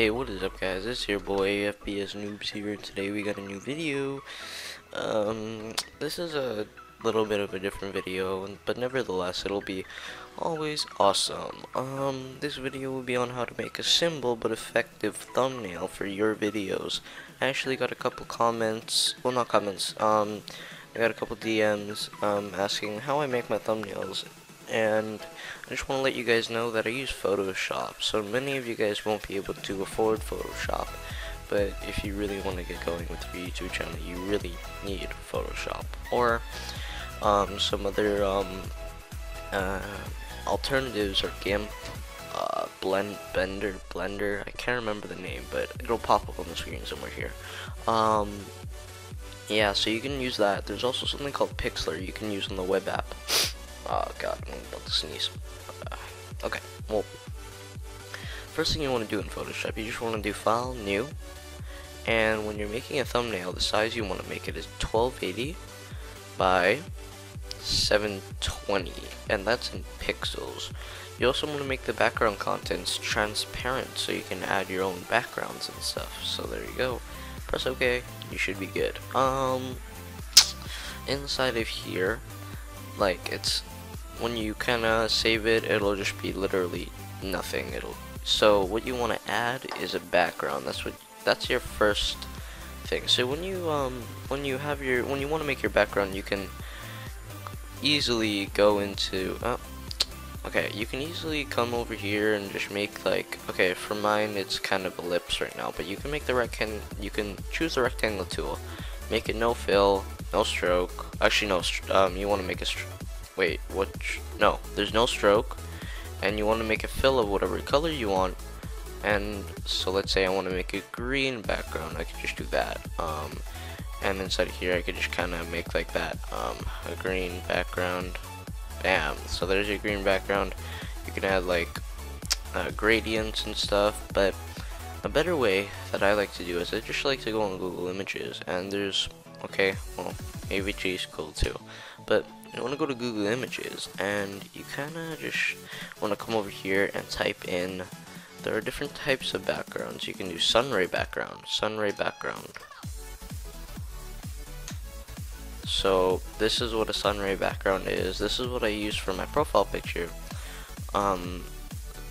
Hey, what is up guys? It's your boy FBS Noobs here, and today we got a new video. This is a little bit of a different video, but nevertheless it'll be always awesome. This video will be on how to make a simple but effective thumbnail for your videos. I actually got a couple comments, well not comments, I got a couple DMs asking how I make my thumbnails, and I just want to let you guys know that I use Photoshop. So many of you guys won't be able to afford Photoshop, but if you really want to get going with your YouTube channel, you really need Photoshop or some other alternatives, or GIMP, Blender. I can't remember the name, but it'll pop up on the screen somewhere here. Yeah, so you can use that. There's also something called Pixlr you can use on the web app. Oh god, I'm about to sneeze. Okay, well, first thing you want to do in Photoshop, you just want to do File, New, and when you're making a thumbnail, the size you want to make it is 1280 by 720, and that's in pixels. You also want to make the background contents transparent so you can add your own backgrounds and stuff. So there you go. Press OK, you should be good. Inside of here, like, it's when you kinda save it, it'll just be literally nothing. So what you want to add is a background. That's your first thing. So when you want to make your background, you can easily go into you can easily come over here and just make, like, okay, for mine it's kind of ellipse right now, but you can make the you can choose the rectangle tool, make it no fill, no stroke. Actually no, you want to make a wait, what? No, there's no stroke, and you want to make a fill of whatever color you want. And so let's say I want to make a green background, I could just do that. And inside here I could just kind of make like that, a green background. Bam. So there's your green background. You can add like gradients and stuff, but a better way that I like to do is I just like to go on Google Images, and there's, okay, well, AVG is cool too, but you want to go to Google Images, and you kind of just want to come over here and type in, there are different types of backgrounds. You can do sunray background. So this is what a sunray background is. This is what I use for my profile picture.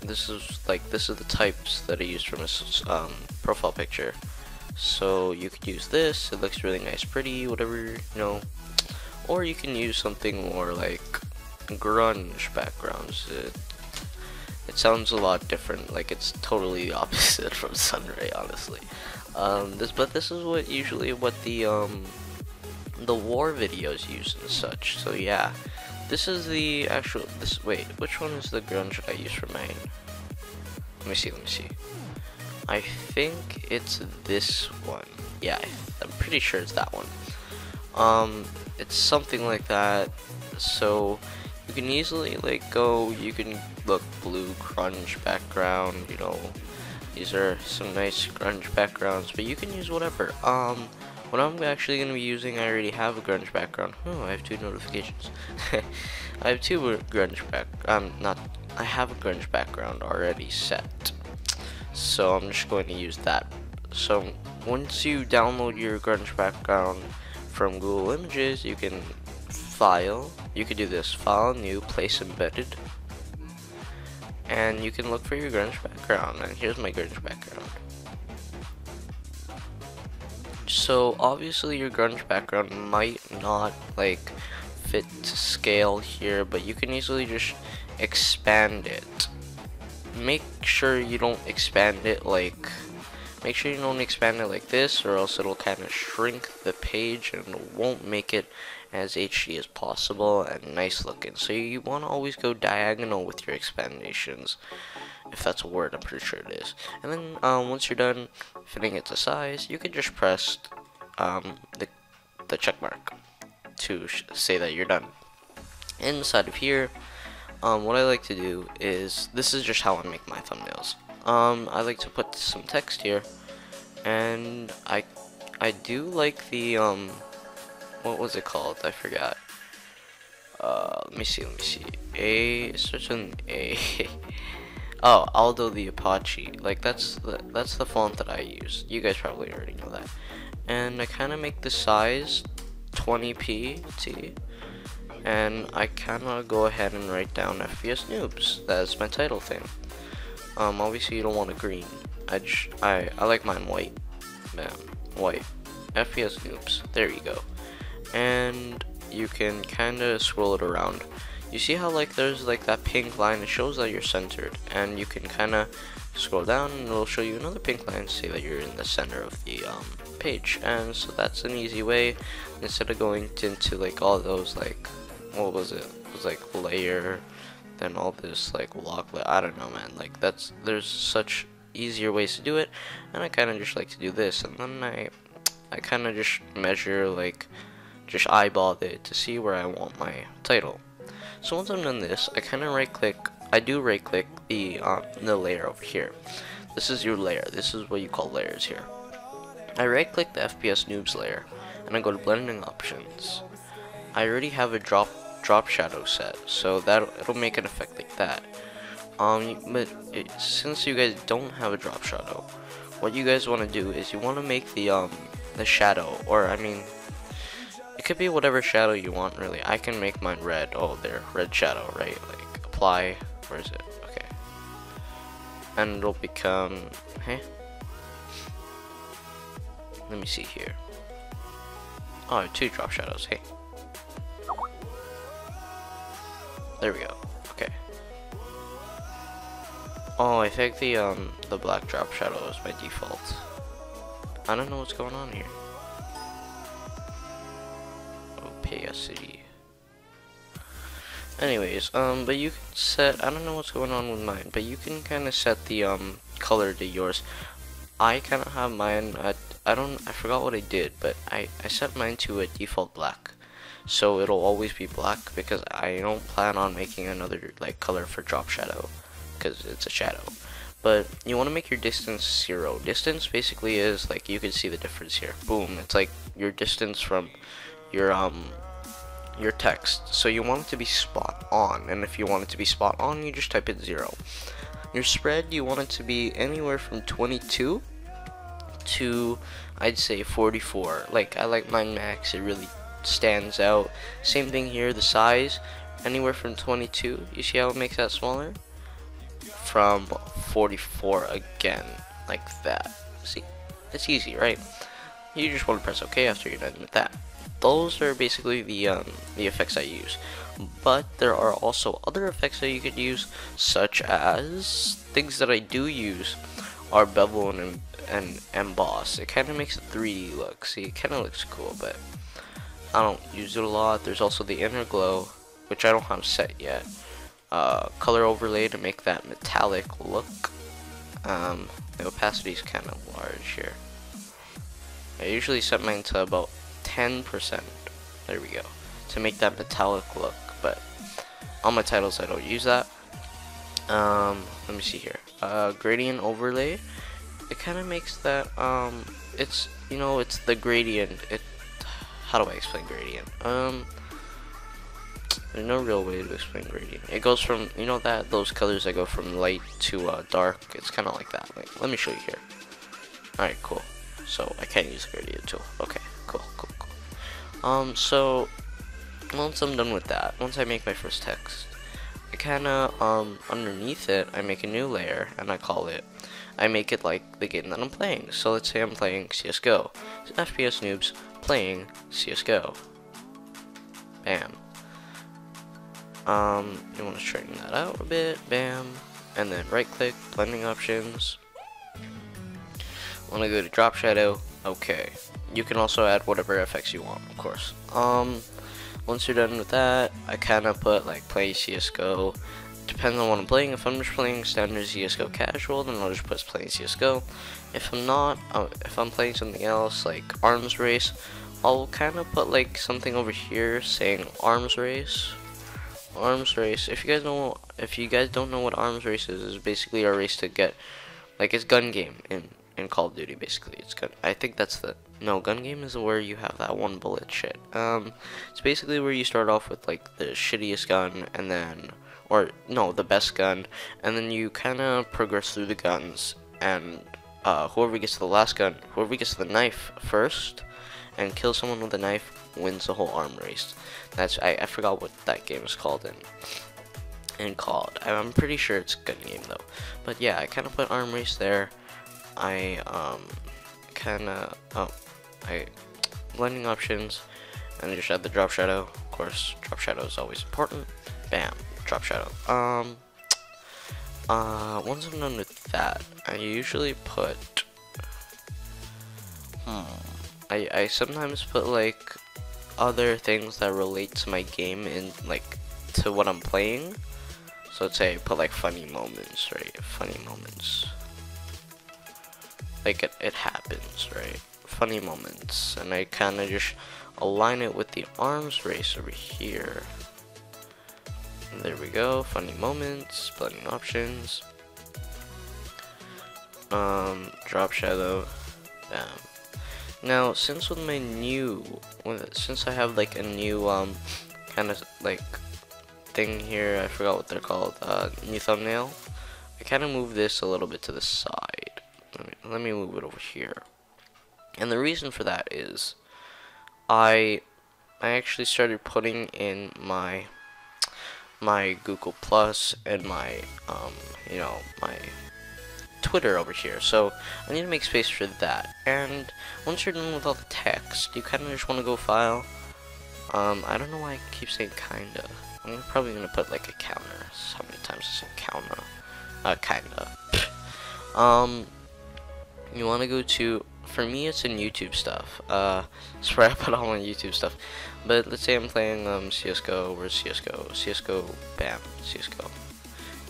This is the types that I use for my profile picture. So you could use this. It looks really nice, pretty, whatever, you know. Or you can use something more like grunge backgrounds. It sounds a lot different. Like, it's totally the opposite from sunray, honestly. This is what usually what the war videos use and such. So yeah, this is the actual. Wait, which one is the grunge that I use for mine? Let me see. I think it's this one. Yeah, I'm pretty sure it's that one. It's something like that. So you can easily you can look blue grunge background, you know, these are some nice grunge backgrounds, but you can use whatever. What I'm actually going to be using, I already have a grunge background. Oh, I have 2 notifications. I have 2 grunge I have a grunge background already set. So I'm just going to use that. So once you download your grunge background from Google Images, you can do this, File, New, Place Embedded, and you can look for your grunge background, and here's my grunge background. So obviously your grunge background might not fit to scale here, but you can easily just expand it. Make sure you don't expand it like this, or else it'll kind of shrink the page and won't make it as HD as possible and nice looking. So you want to always go diagonal with your expandations, if that's a word. I'm pretty sure it is. And then once you're done fitting it to size, you can just press the check mark to say that you're done. Inside of here, what I like to do is, this is just how I make my thumbnails. I like to put some text here, and I do like the what was it called? I forgot. Let me see. It starts with an A. Oh, Aldo the Apache. Like that's the font that I use. You guys probably already know that. And I kind of make the size 20pt, and I kind of go ahead and write down FPS Noobs. That's my title thing. Obviously you don't want a green. I like mine white. Bam, white. FPS Noobs. There you go. And you can kind of scroll it around. You see how like there's like that pink line? It shows that you're centered, and you can kind of scroll down and it'll show you another pink line to say that you're in the center of the page. And so that's an easy way, instead of going into like all those like, what was it? It was like layer, then all this like lock. I don't know, man. Like there's such easier ways to do it, and I kind of just like to do this, and then I kind of just measure, like just eyeball it to see where I want my title. So once I'm done this, I kind of right click the layer over here. This is your layer. This is what you call layers here. I right click the FPS Noobs layer, and I go to blending options. I already have a drop shadow set, so that it'll make an effect like that. Since you guys don't have a drop shadow, what you guys want to do is you want to make the shadow, or I mean, it could be whatever shadow you want, really. I can make mine red. Oh, there, red shadow, right? Like, apply. Where is it? Okay. And it'll become, hey? Let me see here. Oh, 2 drop shadows, hey. There we go. Okay. Oh, I think the black drop shadow is by default. I don't know what's going on here. Opacity. Anyways, but you can set, I don't know what's going on with mine, but you can kind of set the color to yours. I kind of have mine at, I forgot what I did, but I set mine to a default black, so it'll always be black, because I don't plan on making another like color for drop shadow, because it's a shadow. But you want to make your distance 0. Distance basically is like, you can see the difference here. Boom, it's like your distance from your text. So you want it to be spot on, and if you want it to be spot on, you just type in 0. Your spread, you want it to be anywhere from 22 to, I'd say, 44. Like, I like mine max, it really stands out. Same thing here, the size, anywhere from 22. You see how it makes that smaller? From 44 again, like that. See, it's easy, right? You just want to press OK after you're done with that. Those are basically the effects I use. But there are also other effects that you could use, such as things that I do use are bevel and emboss. It kind of makes a 3D look. See, it kind of looks cool, but I don't use it a lot. There's also the inner glow, which I don't have set yet. Color overlay to make that metallic look. The opacity is kind of large here. I usually set mine to about 10%. There we go. To make that metallic look, but on my titles I don't use that. Let me see here. Gradient overlay. It kind of makes that it's, you know, it's the gradient. How do I explain gradient? There's no real way to explain gradient. It goes from, you know, that those colors that go from light to dark. It's kind of like that. Like, let me show you here. All right, cool. So I can't use the gradient tool. Okay, cool. So once I'm done with that, once I make my first text, I kinda underneath it I make a new layer, and I make it like the game that I'm playing. So let's say I'm playing CSGO. It's FPS Noobs playing CSGO. Bam. You want to straighten that out a bit. Bam. And then right click, blending options. Want to go to drop shadow. Okay. You can also add whatever effects you want, of course. Once you're done with that, I kind of put like play CSGO. Depends on what I'm playing. If I'm just playing standard CSGO casual, then I'll just put playing CSGO. If I'm not, if I'm playing something else like arms race, I'll kind of put like something over here saying arms race. Arms race. If you guys don't know what arms race is basically a race to get, like, it's gun game in Call of Duty. Basically, it's gun. I think that's the gun game is where you have that one bullet shit. It's basically where you start off with like the shittiest gun, and then, or no, the best gun, and then you kind of progress through the guns, and whoever gets to the last gun, whoever gets to the knife first, and kills someone with a knife wins the whole arm race. That's I forgot what that game is called in COD. I'm pretty sure it's a gun game though. But yeah, I kind of put arm race there. I blending options, and I just add the drop shadow. Of course, drop shadow is always important. Bam, drop shadow. Once I'm done with that, I usually put I sometimes put like other things that relate to my game in like to what I'm playing. So let's say I put like funny moments, right? Funny moments. Like it happens, right? Funny moments, and I kind of just align it with the arms race over here. And there we go. Funny moments, blending options, drop shadow, bam. Now, since with my new, since I have like a new kind of like thing here, I forgot what they're called, new thumbnail. I kind of move this a little bit to the side. Let me move it over here. And the reason for that is I actually started putting in my Google Plus and my you know, my Twitter over here, so I need to make space for that. And once you're done with all the text, you kind of just want to go file. I don't know why I keep saying kinda. I'm probably gonna put like a counter. How many times I say counter? Kinda. You want to go to, for me it's in YouTube stuff. That's where I put all my YouTube stuff. But let's say I'm playing CS:GO. Where's CS:GO? CS:GO, bam, CS:GO.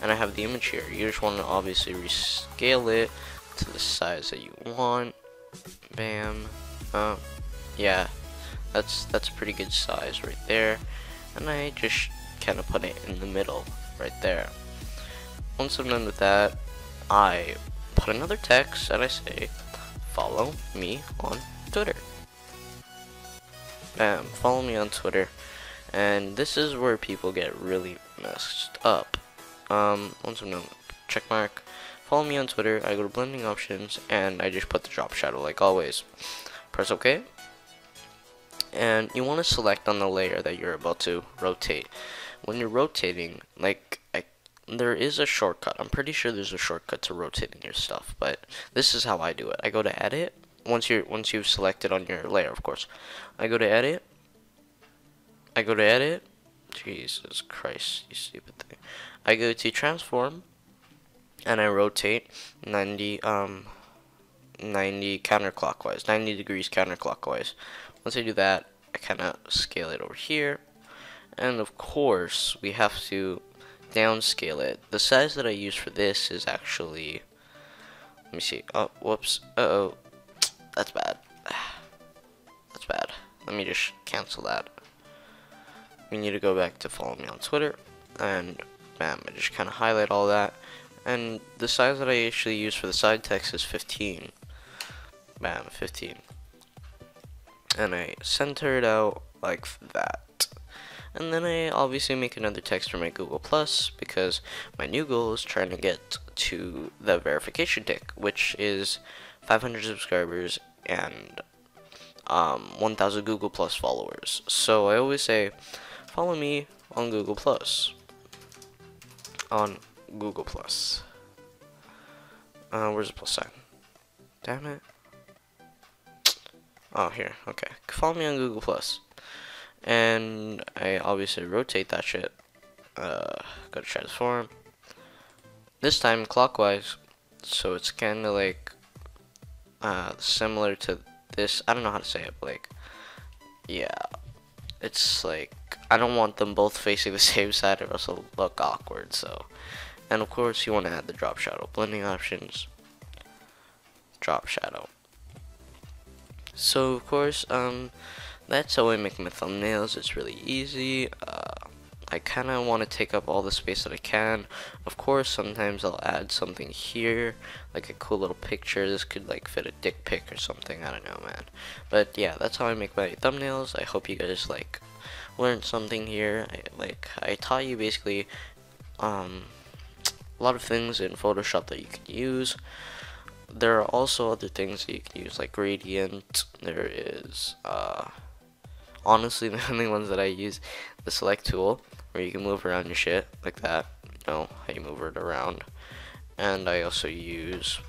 And I have the image here. You just want to obviously rescale it to the size that you want. Bam. Yeah, that's a pretty good size right there. And I just kind of put it in the middle right there. Once I'm done with that, I put another text and I say, follow me on Twitter. Bam, follow me on Twitter. And this is where people get really messed up. Once I'm done, check mark, follow me on Twitter. I go to blending options and I just put the drop shadow like always. Press OK, and you want to select on the layer that you're about to rotate. When you're rotating, like there is a shortcut. I'm pretty sure there's a shortcut to rotating your stuff, but this is how I do it. I go to edit. Once you've selected on your layer, of course, I go to edit. Jesus Christ, you stupid thing. I go to transform, and I rotate 90 counterclockwise, 90 degrees counterclockwise. Once I do that, I kind of scale it over here, and of course we have to downscale it. The size that I use for this is actually, let me see. Oh, whoops. Uh-oh. That's bad. That's bad. Let me just cancel that. We need to go back to follow me on Twitter, and bam, I just kind of highlight all that. And the size that I actually use for the side text is 15. Bam, 15. And I center it out like that. And then I obviously make another text for my Google Plus, because my new goal is trying to get to the verification tick, which is 500 subscribers and 1,000 Google Plus followers. So I always say, follow me on Google Plus. Where's the plus sign? Damn it. Oh, here. Okay. Follow me on Google Plus. And I obviously rotate that shit. Go to transform. This time clockwise. So it's kind of like similar to this. I don't know how to say it, but like, yeah. It's like, I don't want them both facing the same side or else it'll look awkward, so. And of course you want to add the drop shadow. Blending options, drop shadow. So of course, that's how I make my thumbnails. It's really easy. I kind of want to take up all the space that I can. Of course, sometimes I'll add something here, like a cool little picture. This could like fit a dick pic or something. I don't know, man. But yeah, that's how I make my thumbnails. I hope you guys like learned something here. I taught you basically a lot of things in Photoshop that you can use. There are also other things that you can use, like gradient. There is honestly the only ones that I use, the select tool, where you can move around your shit like that, you know how you move it around. And I also use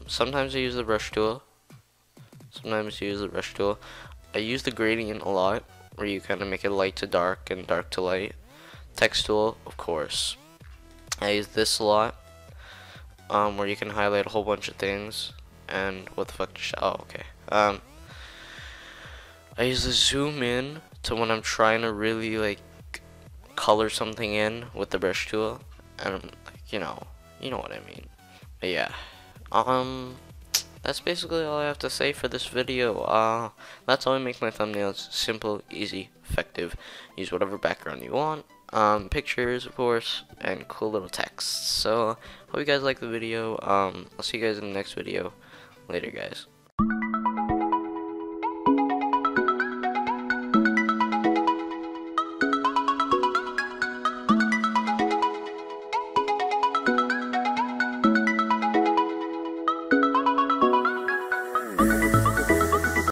sometimes I use the brush tool. I use the gradient a lot, where you kind of make it light to dark and dark to light. Text tool, of course. I use this a lot, where you can highlight a whole bunch of things. And what the fuck? Oh, okay. I use the zoom in to when I'm trying to really like color something in with the brush tool, and like, you know what I mean. But yeah, that's basically all I have to say for this video. That's how I make my thumbnails: simple, easy, effective. Use whatever background you want. Pictures, of course, and cool little text. So, hope you guys like the video. I'll see you guys in the next video. Later, guys.